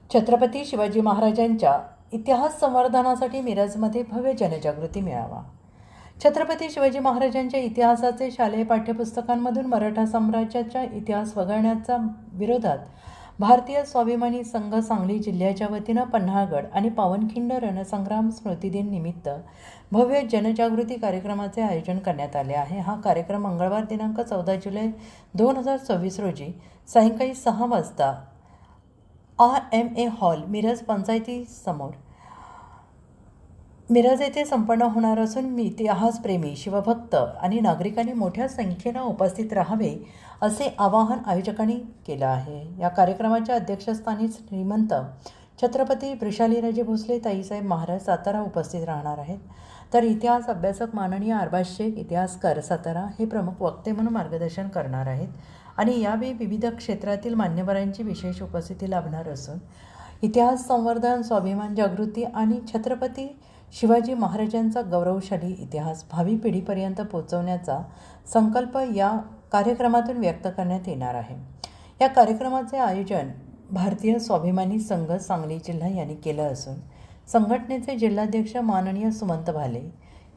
छत्रपती शिवाजी महाराजांच्या इतिहास संवर्धनासाठी मिरजमध्ये भव्य जनजागृती मेळावा। छत्रपती शिवाजी महाराजांच्या इतिहासाचे शालेय पाठ्यपुस्तकांमधून मराठा साम्राज्याचा इतिहास वगळण्याच्या विरोधात भारतीय स्वाभिमानी संघ सांगली जिल्ह्याच्या वतीनं पन्हाळगड आणि पावनखिंड रणसंग्राम स्मृती दिन निमित्त भव्य जनजागृती कार्यक्रमाचे आयोजन करण्यात आले आहे। हा कार्यक्रम मंगळवार दिनांक 14 जुलै 2024 रोजी सायंकाळी 6 वाजता RMA हॉल मिरज पंचायती समोर मिरज येथे संपन्न होणार असून इतिहासप्रेमी शिवभक्त आणि नागरिकांनी मोठ्या संख्येने उपस्थित राहावे असे आवाहन आयोजकांनी केलं आहे। या कार्यक्रमाच्या अध्यक्षस्थानी श्रीमंत छत्रपती वृषालीराजे भोसले ताईसाहेब महाराज सातारा उपस्थित राहणार आहेत, तर इतिहास अभ्यासक माननीय अरबाज शेख इतिहासकार सातारा हे प्रमुख वक्ते म्हणून मार्गदर्शन करणार आहेत आणि यावेळी विविध क्षेत्रातील मान्यवरांची विशेष उपस्थिती लाभणार असून इतिहास संवर्धन, स्वाभिमान जागृती आणि छत्रपती शिवाजी महाराजांचा गौरवशाली इतिहास भावी पिढीपर्यंत पोहोचवण्याचा संकल्प या कार्यक्रमातून व्यक्त करण्यात येणार आहे। या कार्यक्रमाचे आयोजन भारतीय स्वाभिमानी संघ सांगली जिल्हा यांनी केलं असून संघटनेचे जिल्हाध्यक्ष माननीय सुमंत भाले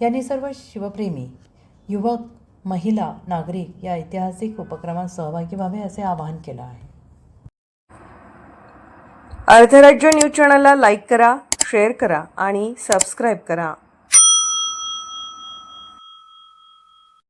यांनी सर्व शिवप्रेमी युवक, महिला, नागरिक या ऐतिहासिक उपक्रमात सहभागी व्हावे असे आवाहन केलं आहे। अर्धराज्य न्यूज चॅनलला लाईक करा, शेअर करा आणि सबस्क्राईब करा।